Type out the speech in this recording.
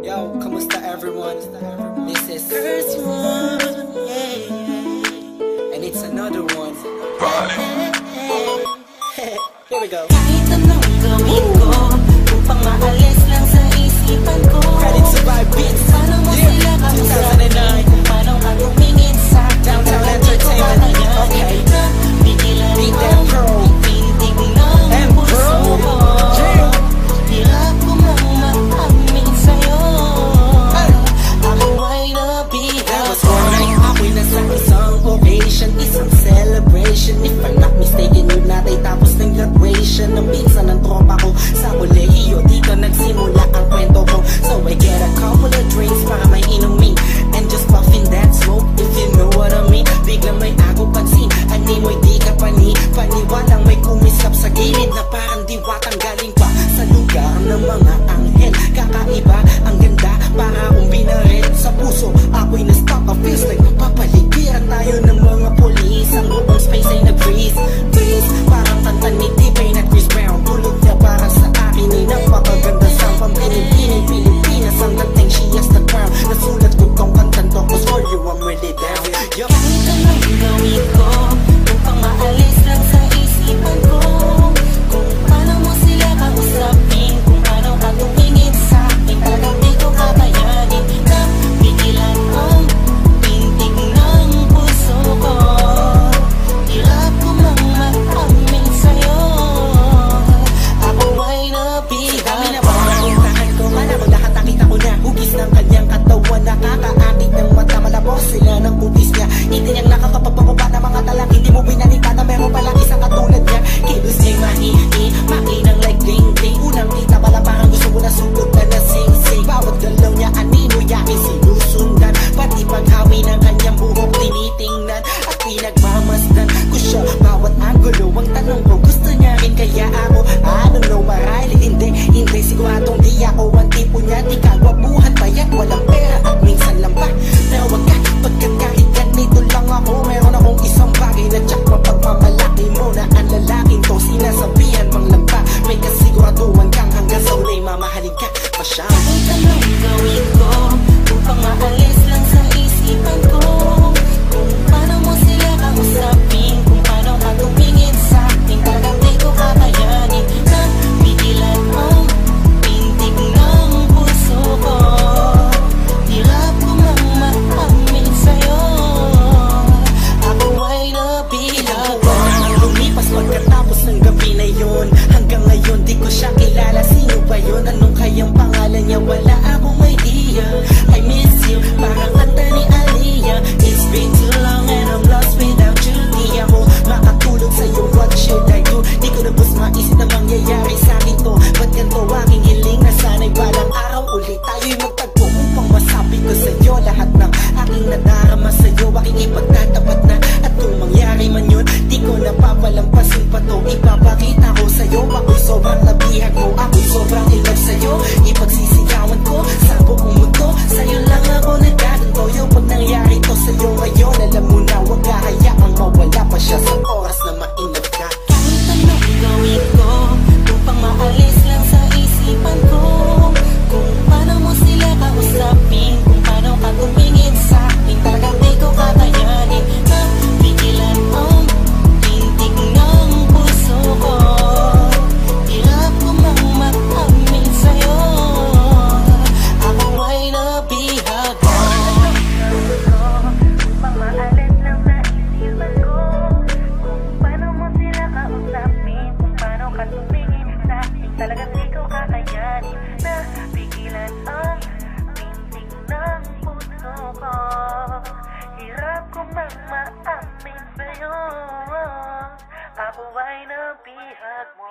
Yo, kamusta everyone? This is first one, yeah. And it's another one. Here we go. Kahit anong gawin ko, upang maalis lang sa isipan ko. Credit to Vibe Beats. Paano mo sila kausapin? Kung paano ka tumingin sa Downtown Entertainment. Okay. Bigilan Beat mo, that pro. pintig ng puso ko. Hirap ko mang maamin sa'yo. Ako ay That was nabihag. morning. Ako'y nasa isang occasion, isang celebration. If I'm not mistaken, yun natin tapos ng graduation ng pinsan ng tropa ko sa kolehiyo. Dito nagsimula ang kwento ko. So I get a couple of drinks para may inumin and just puffing that smoke, if you know what I mean. Biglang may ako pansin, animoy di ka paniwalang may kumislap sa gilid na parang diwatang galing pa sa lugar ng mga anghel. Kakaiba, ang ganda, para akong binaret sa puso. Ako'y na-stop, feels like mapapaligiran tayo ng mga polis. Ang buong space ay nag-freeze, parang kanta ni T-Pain at Chris Brown. Tulog niya para sa akin ay napakaganda. Sampang pinipinin Pilipinas, ang dating she has the crown. Nasulat ko tong kantan to, cause for you I'm really down. Yo. Kahit anong gawin ko, upang maalis lang sa isipan ko. Kung paano mo sila kausapin, kung paano ka tumingin sa akin. Talagang di ko kakayanin na pigilan ang pintig ng puso ko. Hirap ko mang maamin sa'yo. Ako ay nabihag. Kami na ba nakuntahan ko, malabo lahat nakita ko na. Hugis ng kanyang katawan, nakakaakit ng mata. Malabos sila ng kutis niya. Itiniyang nakakapagpakupa ng mga talak. Hindi mo binalita na meron palang isang katulad niya. Kilos niya'y mahihi, makinang like ding-ding. Unang kita pala parang gusto mo na sugot na nasing-sing. Bawat galaw niya anino yakin sinusundan. Pati paghawi ng kanyang buhok tinitingnan at pinagmamasdan ko siya. Bawat angulo ang tanong ko, gusto niya rin kaya ako? I don't know, marahil hindi siguradong di ako ang tipo niya. Di kagwapuhan payak, walang pera at minsan lang pa. Pero wag ka, pagkat kahit ganito lang ako, meron akong isang bagay na tsak mapagmamalaki mo na ang lalaking to. Sinasabihan mang lampa, may kasiguraduhan kang hanggang sa ulay mamahalin ka pa siya. Kahit anong gawin ko, upang maalis lang sa isipan ko. Kung paano mo sila kausapin, kung paano ka tumingin sa akin. Talagang di ko kakayanin na pigilan ang pintig ng puso ko. Hirap ko mang maamin sa'yo. Ako ay nabihag. Lumipas pagkatapos ng gabi na yun. Hanggang ngayon di ko siya kilala. Sino ba yun? Anong kayang pangalan niya? Wala akong idea. I miss you, parang kanta ni Aliyah. It's been too long and I'm lost without you. Di ako makatulog sa'yo, what should I do? Di ko na bus maisip na mangyayari sa'kin to. Ba't ganito aking hiling na sana'y balang araw ulit tayo'y magtagpo upang masabi ko sa'yo lahat ng aking nadarama sa'yo. Aking ipagtatapat na at kung mangyari man yun, di ko napapalampasin pa to. Ipapakita ko sa'yo, ako'y sobrang nabihag mo. Ako'y sobrang in love sa'yo. Ipagsisigawan ko sa buong mundo. Sa'yo lang ako nagkaganto. Yung pag nangyari to sa'yo ngayon, alam mo na wag hayaang mawala pa siya sa oras na maingat ka. Kahit anong gawin ko, upang maalis lang sa isipan ko. Kung paano mo sila kausapin, kung paano ka tumingin sa akin. Talagang di ko kakayanin na pigilan ang pintig ng puso ko. Hirap ko mang maamin sa'yo. Ako ay nabihag. Upang maalis lang sa isipan ko. Kung paano mo sila kausapin, kung paano ka tumingin sa akin. Talagang di ko kakayanin na pigilan ang pintig ng puso ko. Hirap ko mang maamin sa'yo. Ako ay nabihag mo.